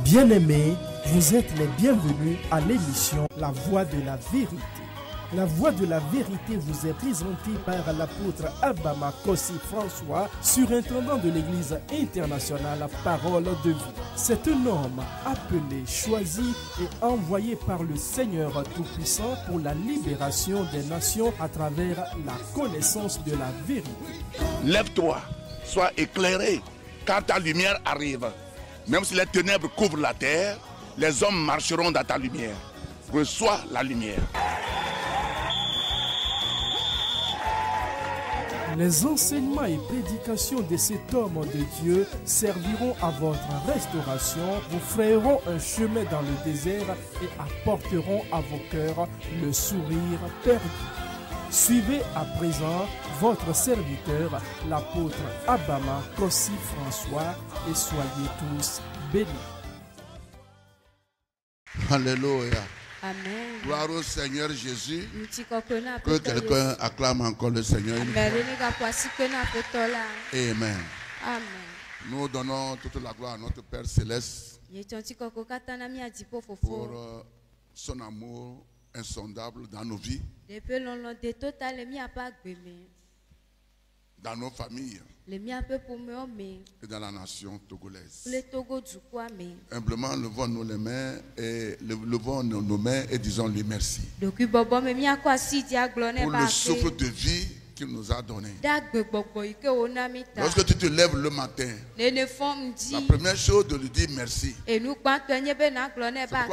Bien-aimés, vous êtes les bienvenus à l'émission La Voix de la Vérité. La Voix de la Vérité vous est présentée par l'apôtre Abama Kossi François, surintendant de l'Église internationale Parole de Vie. C'est un homme appelé, choisi et envoyé par le Seigneur Tout-Puissant pour la libération des nations à travers la connaissance de la vérité. Lève-toi, sois éclairé, car ta lumière arrive. Même si les ténèbres couvrent la terre, les hommes marcheront dans ta lumière. Reçois la lumière. Les enseignements et prédications de cet homme de Dieu serviront à votre restauration, vous frayeront un chemin dans le désert et apporteront à vos cœurs le sourire perdu. Suivez à présent votre serviteur, l'apôtre Abama Kossi François, et soyez tous bénis. Alléluia. Amen. Gloire au Seigneur Jésus. Que Que quelqu'un acclame encore le Seigneur. Amen. Amen. Nous donnons toute la gloire à notre Père Céleste pour son amour insondable dans nos vies, dans nos familles et dans la nation togolaise. Humblement, levons-nous les mains et levons nos mains et disons-lui merci pour le souffle de vie qu'il nous a donné. Lorsque tu te lèves le matin, la première chose de lui dire merci. C'est pourquoi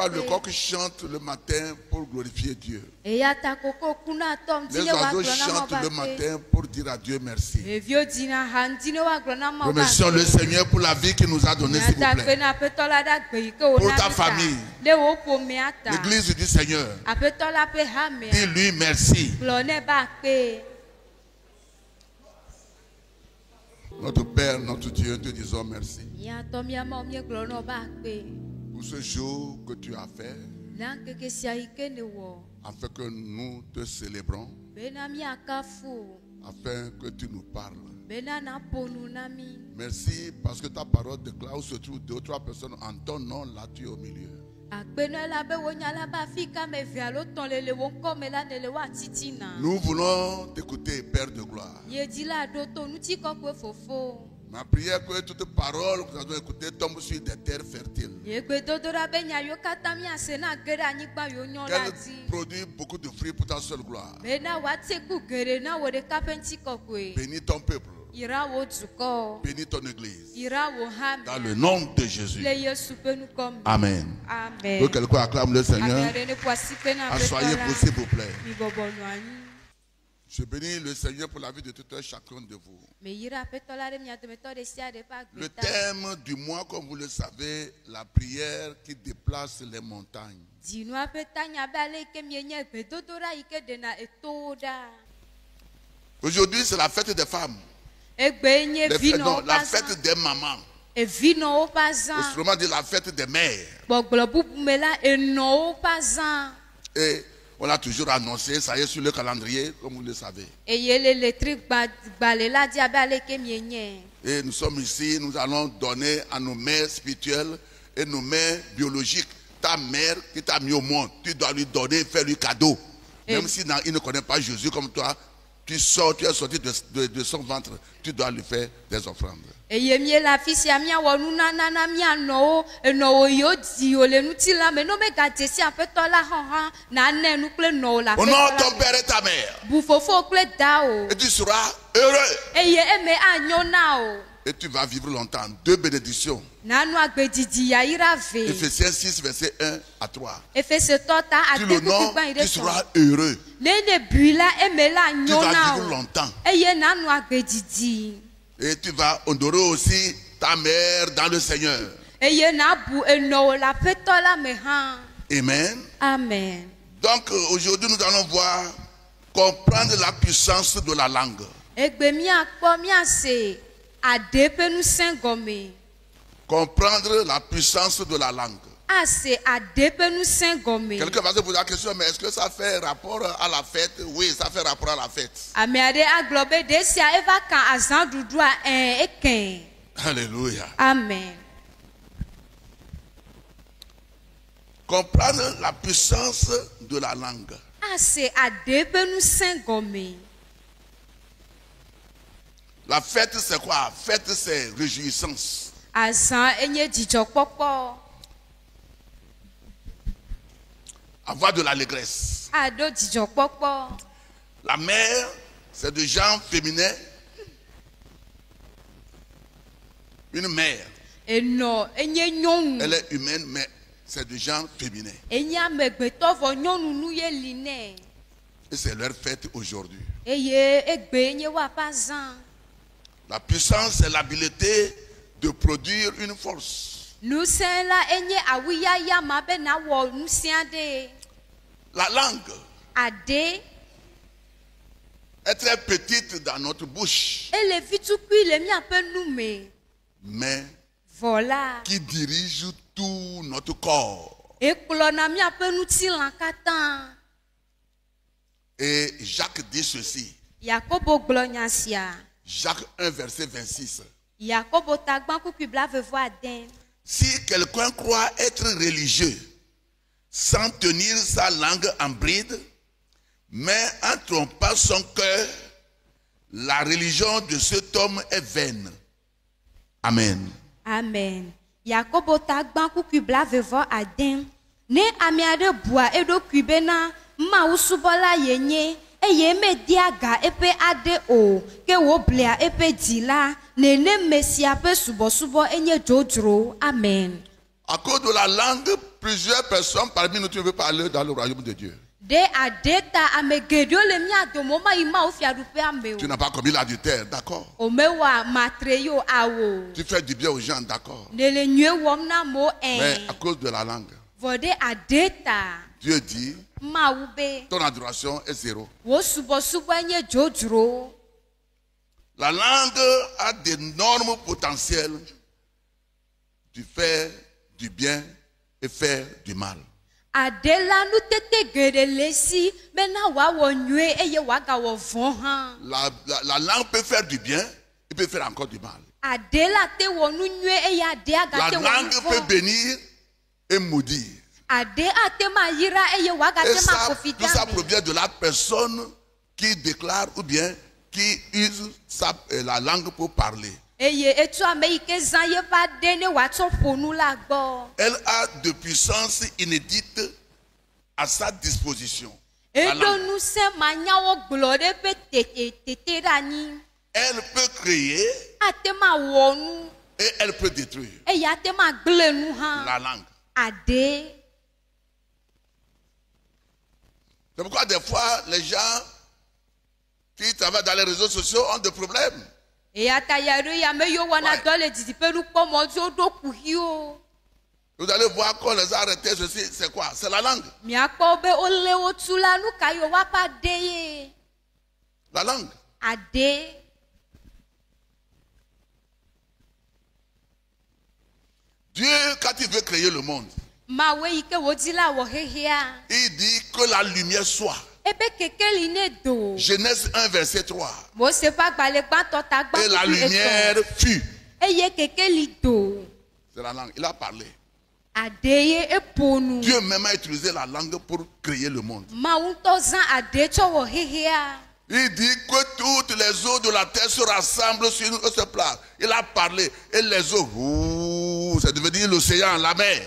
le coq chante le matin pour glorifier Dieu. Les oiseaux chantent le matin pour dire à Dieu merci. Remercions le Seigneur pour la vie qu'il nous a donnée, s'il vous plaît. Pour ta famille, l'église du Seigneur, dis-lui merci. Notre Père, notre Dieu, te disons merci pour ce jour que tu as fait afin que nous te célébrons, afin que tu nous parles. Merci parce que ta parole déclare où se trouvent deux ou trois personnes en ton nom, là tu es au milieu. Nous voulons t'écouter, Père de gloire. Ma prière est que toute parole que nous avons écoutée tombe sur des terres fertiles. Qu'elle produit beaucoup de fruits pour ta seule gloire. Bénis ton peuple. Bénis ton église. Dans le nom de Jésus. Amen. Que quelqu'un acclame le Seigneur. Asseyez vous, s'il vous plaît. Je bénis le Seigneur pour la vie de tout un chacun de vous. Le thème du mois, comme vous le savez, la prière qui déplace les montagnes. Aujourd'hui, c'est la fête des femmes. La fête des mamans. Autrement dit, la fête des mères. Et on a toujours annoncé, ça y est sur le calendrier, comme vous le savez. Et nous sommes ici, nous allons donner à nos mères spirituelles et nos mères biologiques. Ta mère qui t'a mis au monde, tu dois lui donner, faire lui cadeau. Même si il ne connaît pas Jésus comme toi, tu es sorti de son ventre, tu dois lui faire des offrandes. Au nom de ton père et ta mère, et tu seras heureux. Et tu vas vivre longtemps. Deux bénédictions. Éphésiens 6, verset 1 à 3. Tu l'honores, tu seras heureux. Tu vas vivre longtemps. Et tu vas honorer aussi ta mère dans le Seigneur. Amen. Amen. Donc aujourd'hui nous allons voir comprendre la puissance de la langue. Comprendre la puissance de la langue. Quelqu'un va se poser la question, mais est-ce que ça fait rapport à la fête? Oui, ça fait rapport à la fête. Alléluia. Amen. Comprendre la puissance de la langue. La fête, c'est quoi? Fête, c'est réjouissance. Avoir de l'allégresse. La mère, c'est du genre féminin. Une mère. Elle est humaine, mais c'est du genre féminin. Et c'est leur fête aujourd'hui. La puissance, c'est l'habileté de produire une force. La langue est très petite dans notre bouche, mais qui dirige tout notre corps. Et Jacques dit ceci. Jacques 1, verset 26. Si quelqu'un croit être religieux sans tenir sa langue en bride, mais en trompant son cœur, la religion de cet homme est vaine. Amen. Amen. Yakobo tagban kukubla vevo aden. Ne amiade bua edo kubena ma usubola yenye. Eye me diaga epe ade o. Ke wo blea epe dila. Nene mesia pe subo enye jojro. Amen. À cause de la langue, plusieurs personnes parmi nous ne peuvent parler dans le royaume de Dieu. Tu n'as pas commis l'adultère, d'accord. Tu fais du bien aux gens, d'accord. Mais à cause de la langue, Dieu dit, ton adoration est zéro. La langue a d'énormes potentiels de faire du bien et faire du mal. La langue peut faire du bien et peut faire encore du mal. La langue peut bénir et maudire. Et ça, tout ça provient de la personne qui déclare ou bien qui use la langue pour parler. Elle a de puissance inédite à sa disposition. Elle peut créer et elle peut détruire. La langue. C'est pourquoi des fois les gens qui travaillent dans les réseaux sociaux ont des problèmes. Ouais. Vous allez voir qu'on les a arrêtés, ceci, c'est quoi? C'est la langue. La langue. Dieu, quand il veut créer le monde, il dit que la lumière soit. Genèse 1, verset 3. Et la lumière fut. C'est la langue. Il a parlé. Dieu même a utilisé la langue pour créer le monde. Il dit que toutes les eaux de la terre se rassemblent sur ce plat. Il a parlé. Et les eaux, c'est devenu l'océan, la mer.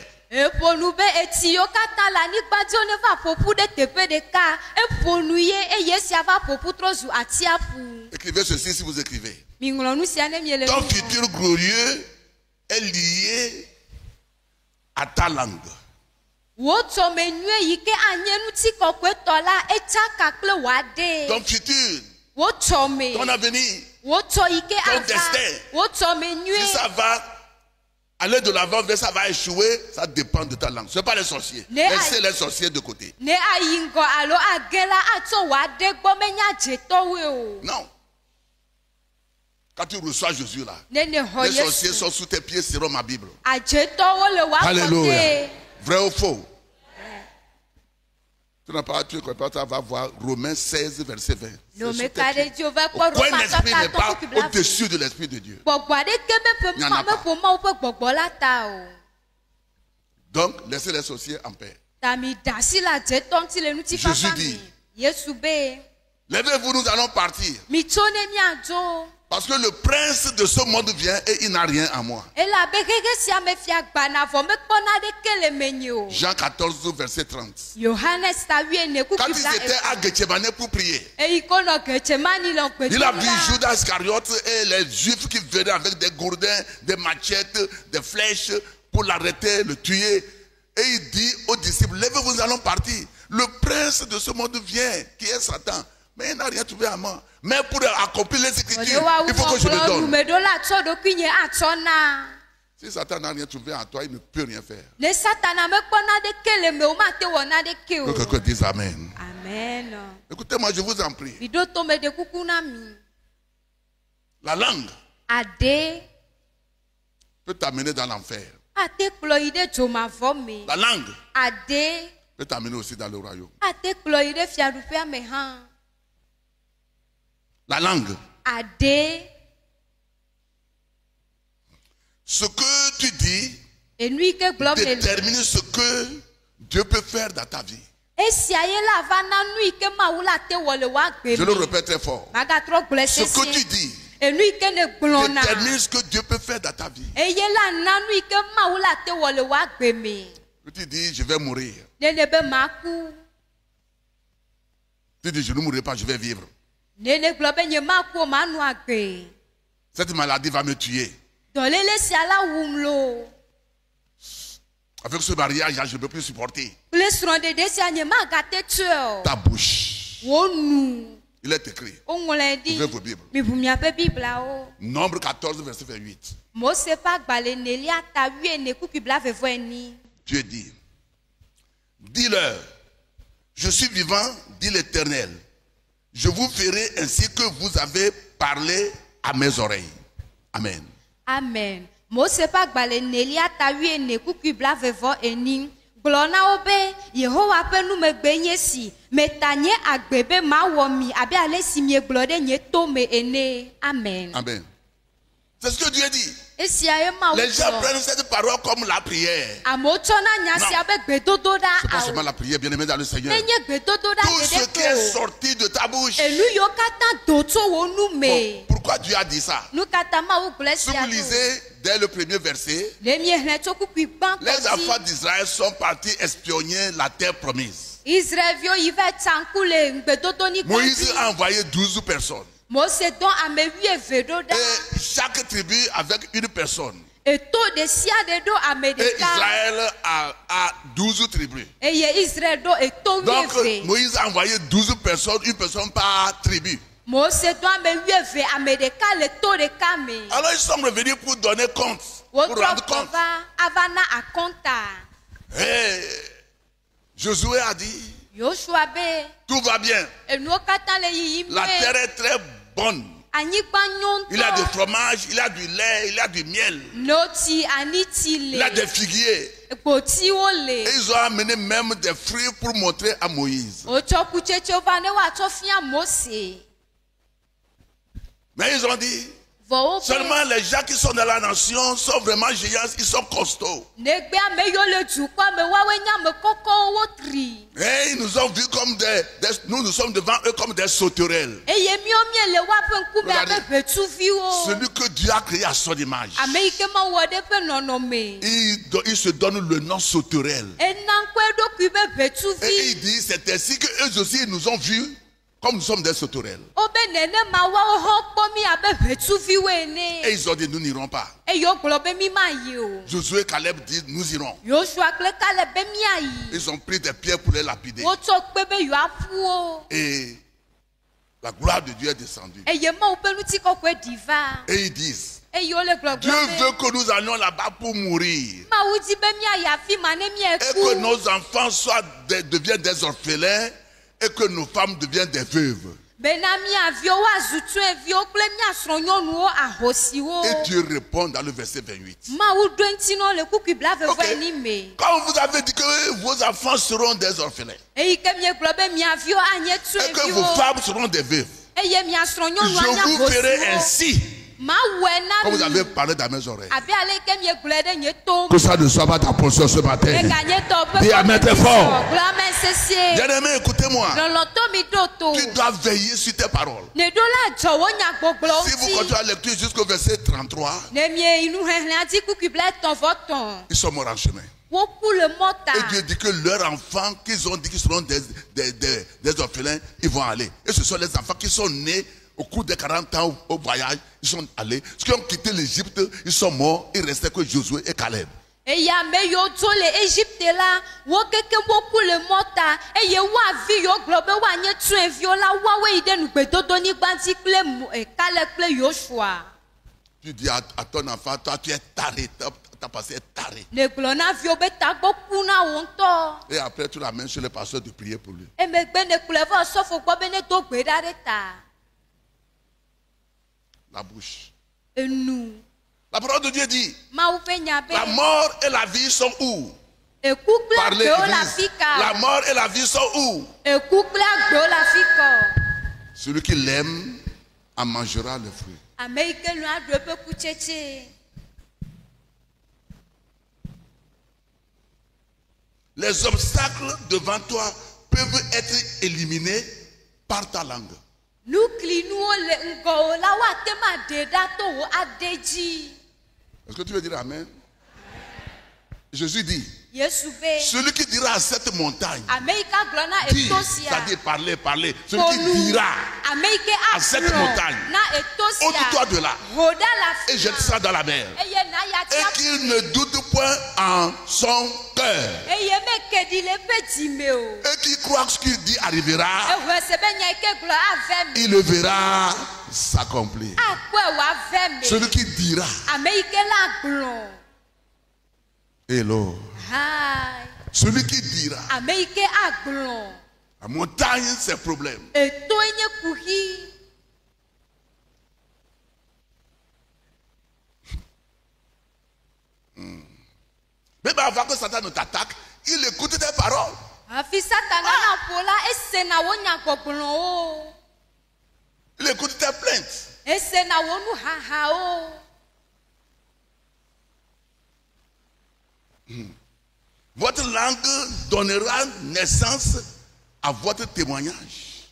Écrivez ceci si vous écrivez. Ton futur glorieux est lié à ta langue. Ton futur, ton avenir, ton destin, si ça va aller de l'avant, mais ça va échouer, ça dépend de ta langue. Ce n'est pas les sorciers. Laissez les sorciers de côté. Non. Quand tu reçois Jésus là, les sorciers sont sous tes pieds, seront ma Bible. Alléluia. Vrai ou faux? Tu n'as pas, tu ne crois pas, tu vas voir Romains 16, verset 20. Aucun esprit n'est pas au-dessus de l'Esprit de Dieu. Il n'y en a pas. Donc, laissez les sorciers en paix. Jésus dit, levez-vous, nous allons partir. Parce que le prince de ce monde vient et il n'a rien à moi. Jean 14, verset 30. Quand ils étaient à Gethsemane pour prier, il a vu Judas Iscariote et les juifs qui venaient avec des gourdins, des machettes, des flèches pour l'arrêter, le tuer. Et il dit aux disciples, levez-vous, nous allons partir. Le prince de ce monde vient, qui est Satan. Mais il n'a rien trouvé à moi. Mais pour accomplir les Écritures, il faut que je le donne. Si Satan n'a rien trouvé à toi, il ne peut rien faire. Que quelqu'un dise Amen. Amen. Écoutez-moi, je vous en prie. La langue peut t'amener dans l'enfer. La langue peut t'amener aussi dans le royaume. La langue. Ce que tu dis détermine ce que Dieu peut faire dans ta vie. Je le répète très fort. Ce que tu dis détermine ce que Dieu peut faire dans ta vie. Tu dis, je vais mourir. Tu dis, je ne mourrai pas, je vais vivre. Cette maladie va me tuer. Avec ce mariage, je ne peux plus supporter. Ta bouche. Il est écrit. Ouvrez vos Bibles. Nombre 14, verset 28. Dieu dit, dis-leur, je suis vivant, dit l'Éternel. Je vous ferai ainsi que vous avez parlé à mes oreilles. Amen. Amen. Mose pa gbale nelia tawie ne kukubla vevo eni. Glona obe Yehowa pe nu megbe nye si. Metanye agbebe ma womi abe ale si mie glode nye tome ene. Amen. Amen. C'est ce que Dieu dit. Les gens prennent cette parole comme la prière. Non. C'est pas seulement la prière, bien aimé dans le Seigneur. Tout ce qui est sorti de ta bouche. Bon, pourquoi Dieu a dit ça? Si vous lisez dès le premier verset, les enfants d'Israël sont partis espionner la terre promise. Moïse a envoyé 12 personnes. Et chaque tribu avec une personne. Et Israël a 12 tribus. Donc Moïse a envoyé 12 personnes, une personne par tribu. Alors ils sont revenus pour donner compte, pour rendre compte. Et Josué a dit, tout va bien. La terre est très bonne. Il y a du fromage, il y a du lait, il y a du miel. Il y a des figuiers. Et ils ont amené même des fruits pour montrer à Moïse. Mais ils ont dit, seulement les gens qui sont dans la nation sont vraiment géants, ils sont costauds. Et ils nous ont vus comme nous sommes devant eux comme des sauterelles. Regardez, celui que Dieu a créé à son image, il se donne le nom sauterelle. Et il dit, c'est ainsi qu'eux aussi ils nous ont vus comme nous sommes des sauterelles. Et ils ont dit, nous n'irons pas. Josué et Caleb disent, nous irons. Ils ont pris des pierres pour les lapider. Et la gloire de Dieu est descendue. Et ils disent, Dieu veut que nous allions là-bas pour mourir. Et que nos enfants deviennent des orphelins. Et que nos femmes deviennent des veuves. Et Dieu répond dans le verset 28. Okay. Quand vous avez dit que vos enfants seront des orphelins et que vos femmes seront des veuves, je vous ferai ainsi Quand vous avez parlé dans mes oreilles, que ça ne soit pas ta portion ce matin. Dis amen très fort. Bien-aimé, écoutez-moi. Tu dois veiller sur tes paroles. Si vous continuez la lecture jusqu'au verset 33, ils sont morts en chemin. Et Dieu dit que leurs enfants qu'ils ont dit qu'ils seront des orphelins, ils vont aller. Et ce sont les enfants qui sont nés au cours des 40 ans au voyage, ils sont allés. Ceux qui ont quitté l'Égypte, ils sont morts. Il restait que Josué et Caleb. Tu dis à ton enfant, toi tu es taré, ta passé est taré. Et après tu l'amènes chez le pasteur de prier pour lui. La bouche. La parole de Dieu dit, la mort et la vie sont où? Parlez, Église. La mort et la vie sont où? Celui qui l'aime en mangera le fruit. Les obstacles devant toi peuvent être éliminés par ta langue. Est-ce que tu veux dire amen? Jésus dit, celui qui dira à cette montagne, dit, c'est-à-dire parler, celui qui dira à cette montagne, ôte-toi de là et jette ça dans la mer, et qu'il ne doute point en son cœur, et qu'il croit que ce qu'il dit arrivera, il le verra s'accomplir. Celui qui dira, hello. Celui qui dira, la montagne c'est problème. Mais avant que Satan ne t'attaque, il écoute tes paroles. Il écoute tes plaintes. Votre langue donnera naissance à votre témoignage.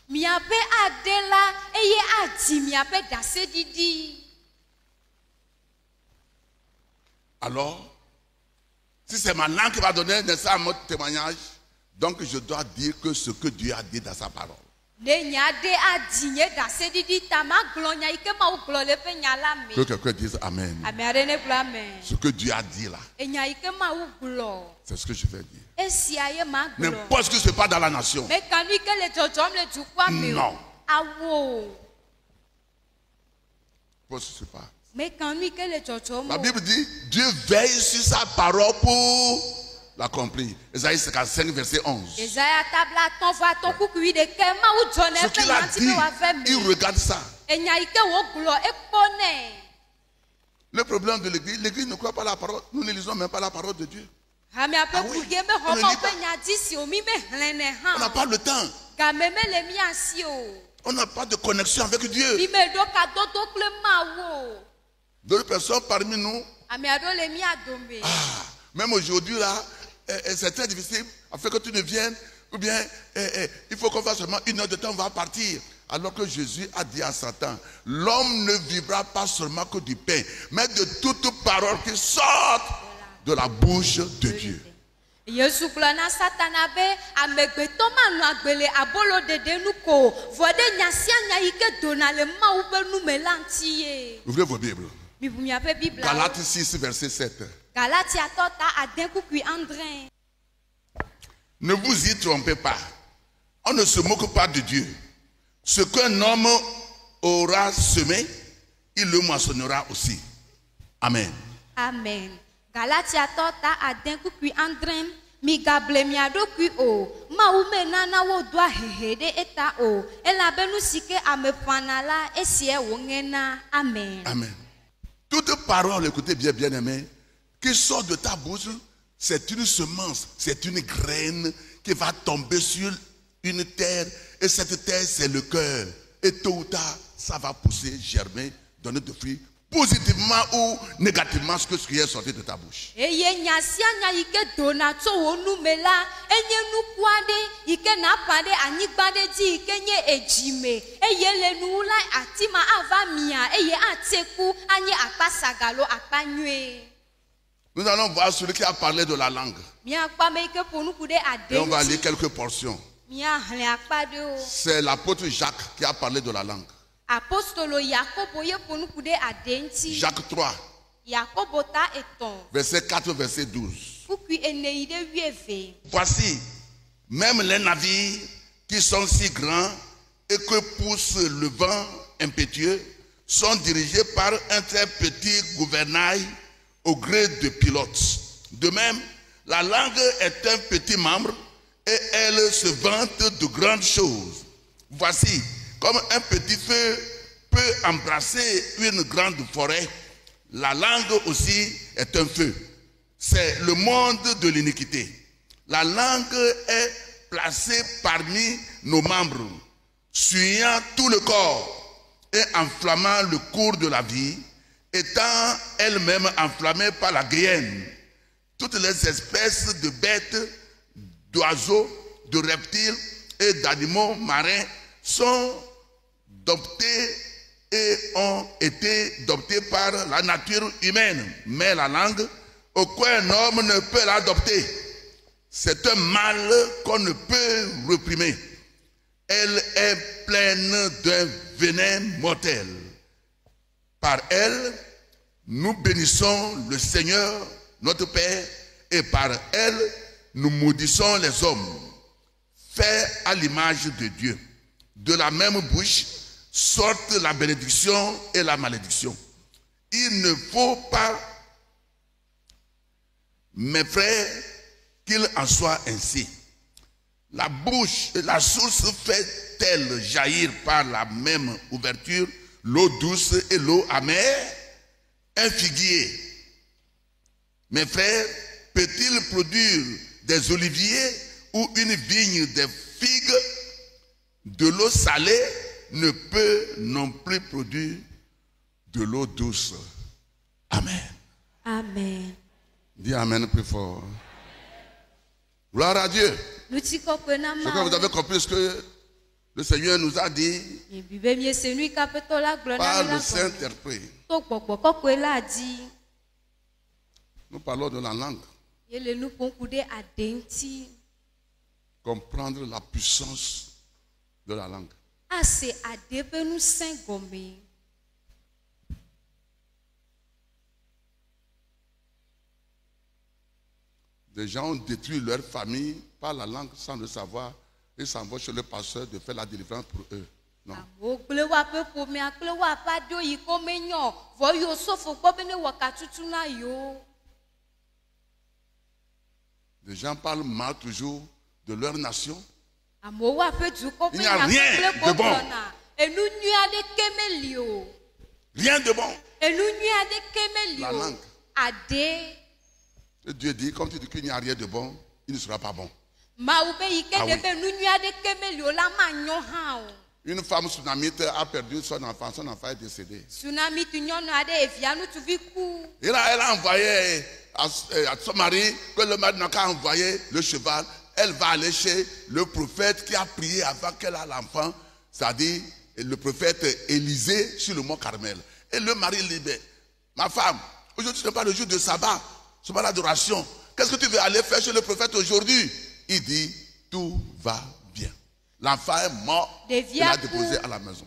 Alors, si c'est ma langue qui va donner naissance à mon témoignage, donc je dois dire que ce que Dieu a dit dans sa parole. Que quelqu'un dise amen. Ce que Dieu a dit là, c'est ce que je vais dire. N'importe ce qui se passe dans la nation. Non. N'importe ce qui se passe. La Bible dit, Dieu veille sur sa parole pour l'accomplir. Ésaïe 55, verset 11. Ce qu'il a dit, il regarde ça. Le problème de l'église, l'église ne croit pas la parole. Nous ne lisons même pas la parole de Dieu. Ah oui, on n'a pas le temps. On n'a pas de connexion avec Dieu. D'autres personnes parmi nous, même aujourd'hui là, c'est très difficile afin que tu ne viennes, ou bien il faut qu'on fasse seulement 1 heure de temps, on va partir. Alors que Jésus a dit à Satan, l'homme ne vivra pas seulement que du pain, mais de toute parole qui sort de la bouche de Dieu. Ouvrez vos Bibles. Galates 6, verset 7. Ne vous y trompez pas. On ne se moque pas de Dieu. Ce qu'un homme aura semé, il le moissonnera aussi. Amen. Amen. Galatia tota adenku kui andrem mi gable mi adokui o ma ume nana wo doa hehede eta o elabenu sike amefanala esie wongena. Amen. Amen. Toute parole, écoutez bien, bien aimé, qui sort de ta bouche, c'est une semence, c'est une graine qui va tomber sur une terre, et cette terre c'est le cœur, et tôt ou tard ça va pousser, germer, donner des fruits positivement ou négativement ce qui est sorti de ta bouche. Nous allons voir celui qui a parlé de la langue. Et on va lire quelques portions. C'est l'apôtre Jacques qui a parlé de la langue. Jacques 3, verset 4, verset 12. Voici, même les navires qui sont si grands et que pousse le vent impétueux sont dirigés par un très petit gouvernail au gré de pilote. De même, la langue est un petit membre et elle se vante de grandes choses. Voici, comme un petit feu peut embrasser une grande forêt, la langue aussi est un feu. C'est le monde de l'iniquité. La langue est placée parmi nos membres, suyant tout le corps et enflammant le cours de la vie, étant elle-même enflammée par la géhenne. Toutes les espèces de bêtes, d'oiseaux, de reptiles et d'animaux marins sont adoptés et ont été adoptés par la nature humaine. Mais la langue, aucun homme ne peut l'adopter. C'est un mal qu'on ne peut réprimer. Elle est pleine d'un venin mortel. Par elle, nous bénissons le Seigneur, notre Père, et par elle, nous maudissons les hommes, faits à l'image de Dieu. De la même bouche sortent la bénédiction et la malédiction. Il ne faut pas, mes frères, qu'il en soit ainsi. La bouche, la source fait-elle jaillir par la même ouverture l'eau douce et l'eau amère? Un figuier, mes frères, peut-il produire des oliviers ou une vigne des figues? De l'eau salée ne peut non plus produire de l'eau douce. Amen. Amen. Dis Amen plus fort. Gloire à Dieu. Ce que vous avez compris, ce que le Seigneur nous a dit par le Saint-Esprit. Nous parlons de la langue. Comprendre la puissance de la langue. Des gens ont détruit leur famille par la langue sans le savoir et s'en vont chez le pasteur de faire la délivrance pour eux. Non. Les gens parlent mal toujours de leur nation. Il n'y a rien de bon. Rien de bon. La langue. Et Dieu dit, comme tu dis qu'il n'y a rien de bon, il ne sera pas bon. Ah oui. Une femme tsunamite a perdu son enfant est décédé. Et là, elle a envoyé à son mari, que le mari n'a qu'à envoyer le cheval. Elle va aller chez le prophète qui a prié avant qu'elle ait l'enfant, c'est-à-dire le prophète Élisée sur le mont Carmel. Et le mari dit, ma femme, aujourd'hui ce n'est pas le jour de sabbat, ce n'est pas l'adoration. Qu'est-ce que tu veux aller faire chez le prophète aujourd'hui? Il dit, tout va bien. L'enfant est mort, il l'a déposé à la maison.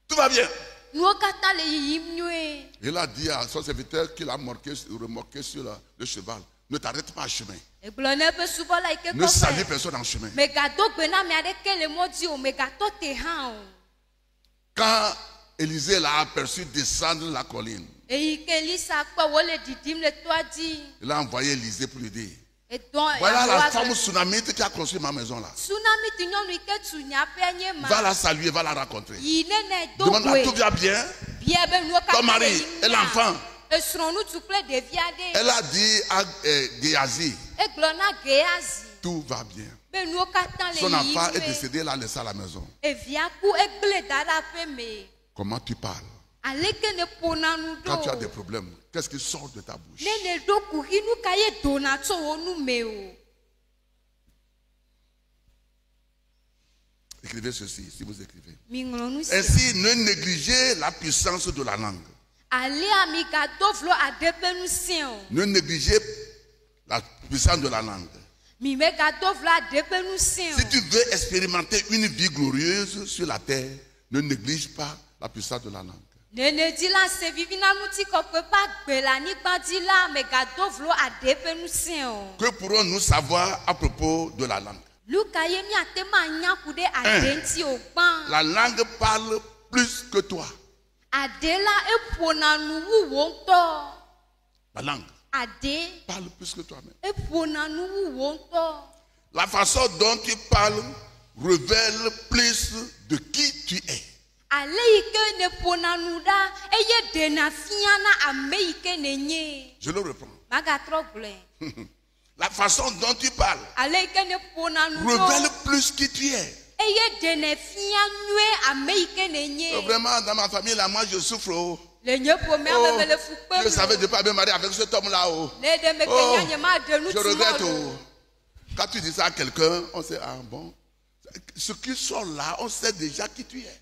Tout va bien. Il a dit à son serviteur qu'il a remorqué sur le cheval. Ne t'arrête pas en chemin. Ne salue personne en chemin. Quand Élisée l'a aperçu descendre la colline, il a envoyé Élisée pour lui dire, voilà la femme tsunamite qui a construit ma maison là. Va la saluer, va la rencontrer. Demande-la, tout va bien. Ton mari et l'enfant. Elle a dit à Géhazi, Tout va bien. Son enfant est décédé, il l'a laissé à la maison. Comment tu parles? Quand tu as des problèmes, qu'est-ce qui sort de ta bouche? Écrivez ceci, si vous écrivez. Ainsi, ne négligez la puissance de la langue. Ne négligez la puissance de la langue. Si tu veux expérimenter une vie glorieuse sur la terre, ne néglige pas la puissance de la langue. Que pourrons-nous savoir à propos de la langue? La langue parle plus que toi. La langue parle plus que toi-même. La façon dont tu parles révèle plus de qui tu es. Je le reprends. La façon dont tu parles révèle plus qui tu es. Vraiment, dans ma famille, là, moi, je souffre. Oh. Je savais de ne pas me marier avec cet homme-là. Oh. Je regrette. Oh. Quand tu dis ça à quelqu'un, on sait, ah bon. Ce qui sort là, on sait déjà qui tu es.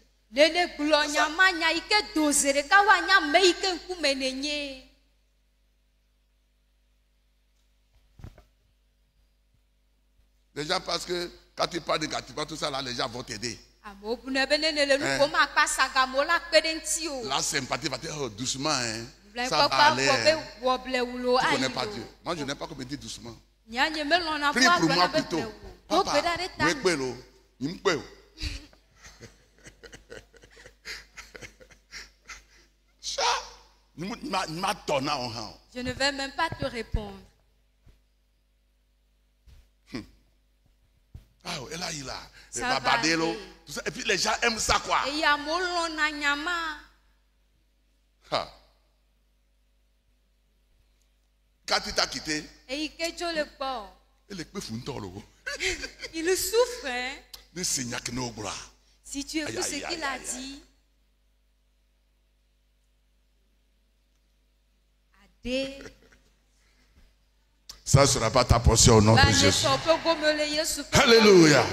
Déjà parce que quand tu parles négativement, tout ça là, les gens vont t'aider. La sympathie va te dire, oh, doucement, hein. Ça va aller. Hein. Tu ne connais pas Dieu. Moi, je n'aime pas qu'on me dise doucement. Prie pour moi plutôt. Papa, je ne vais même pas te répondre. Ah, et là, il a. Tout ça. Et puis les gens aiment ça, quoi. Ah. Quand il t'a quitté, il souffre. Hein? Si tu écoutes ce qu'il a dit, ça ne sera pas ta portion au nom de Jésus. Alléluia.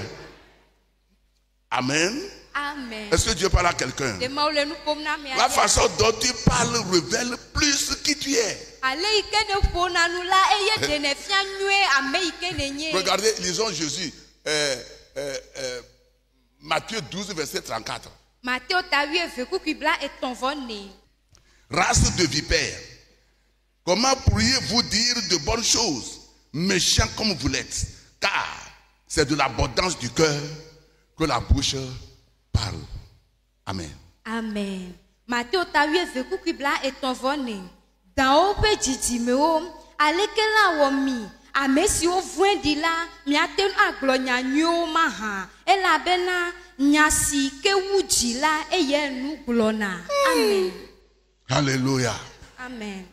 Amen. Amen. Est-ce que Dieu parle à quelqu'un? La façon dont tu parles révèle plus qui tu es. Regardez, lisons Jésus. Matthieu 12, verset 34. Race de vipères, comment pourriez-vous dire de bonnes choses, méchants comme vous l'êtes? Car c'est de l'abondance du cœur que la bouche parle. Amen. Amen. Matthieu tawie veku kibla etonvone. Dans ope jijimeo, alekela womi. Amesi ovwendi la miaten aglonya nyo maha. Elabena nyasi ke wujila eye nu glona. Amen. Alléluia. Amen.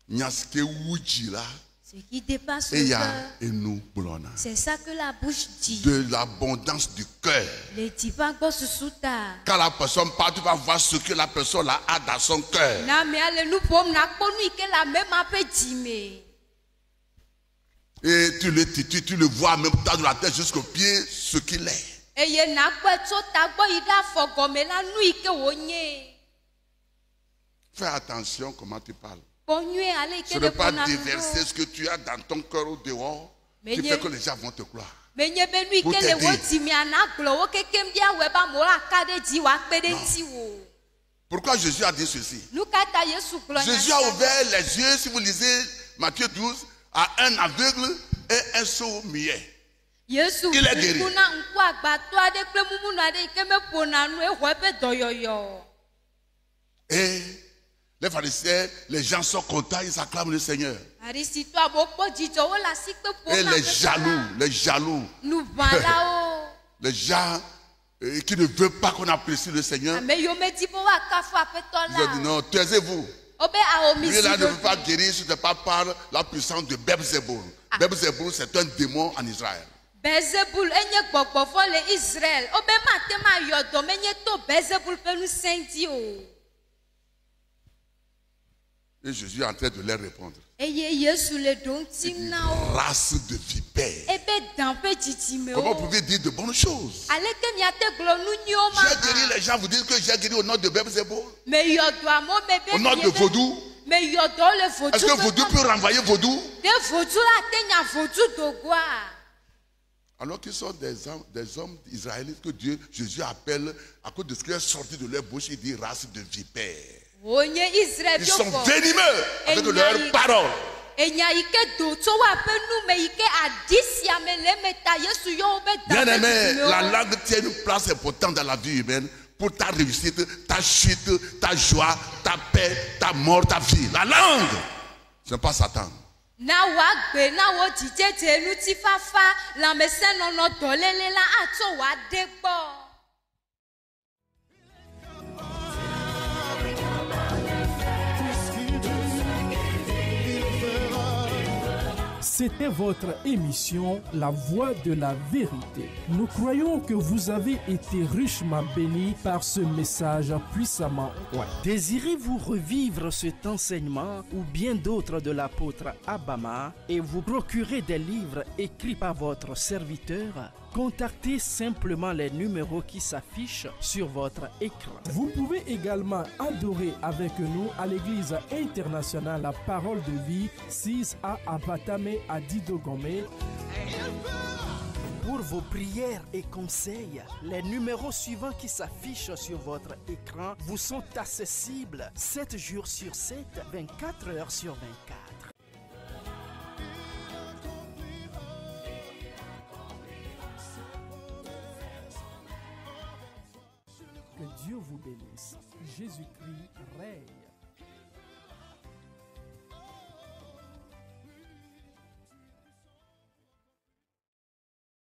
Nyasi ke wujila. Ce qui dépasse le cœur, c'est ça que la bouche dit. De l'abondance du cœur. Quand la personne parle, tu vas voir ce que la personne là a dans son cœur. Et tu le vois même dans la tête jusqu'au pied, ce qu'il est. Fais attention comment tu parles. Ce n'est pas déverser ce que tu as dans ton cœur au dehors qui fait que les gens vont te croire. Pourquoi Jésus a dit ceci? Jésus a ouvert les yeux, si vous lisez Matthieu 12, à un aveugle et un sourd muet. Il est guéri. Et les pharisiens, les gens sont contents, ils acclament le Seigneur. Et les jaloux, les gens qui ne veulent pas qu'on apprécie le Seigneur, ils ont dit non, taisez-vous. Lui là ne veut pas guérir si tu n'es pas par la puissance de Belzéboul. Belzéboul, c'est un démon en Israël. Belzéboul enye gbɔgbɔfɔ le Israël. Obe matema yɔdɔ menye to Belzéboul pe nusɛnti o. Et Jésus est en train de leur répondre. Eye Yesu le donti na o. Race de vipères. Ebe dampe titime o. Comment vous pouvez dire de bonnes choses? Aleke miate glo nu nyo ma. J'ai guéri les gens, vous dites que j'ai guéri au nom de Belzéboul. Me yɔdɔ amo mebe. Au nom de vaudou. Me yɔdɔ le vaudou. Est-ce que vaudou peut renvoyer vaudou? De vaudou la te nya vaudou dogoa. Alors qu'ils sont des hommes israélites que Dieu, Jésus appelle, à cause de ce qui est sorti de leur bouche, il dit race de vipères. Ils sont venimeux avec leurs paroles. Bien-aimé, la langue tient une place importante dans la vie humaine pour ta réussite, ta chute, ta joie, ta paix, ta mort, ta vie. La langue, ce n'est pas Satan. Na wa gbe na wo dije tenu ti fafa la mese nono dolele la ato wa degbo. C'était votre émission La Voix de la Vérité. Nous croyons que vous avez été richement bénis par ce message puissamment oint. Désirez-vous revivre cet enseignement ou bien d'autres de l'apôtre Abama et vous procurer des livres écrits par votre serviteur? Contactez simplement les numéros qui s'affichent sur votre écran. Vous pouvez également adorer avec nous à l'église internationale La Parole de Vie, 6A à Batame à Didogomé. Pour vos prières et conseils, les numéros suivants qui s'affichent sur votre écran vous sont accessibles 7 jours sur 7, 24 heures sur 24. Que Dieu vous bénisse. Jésus-Christ règne.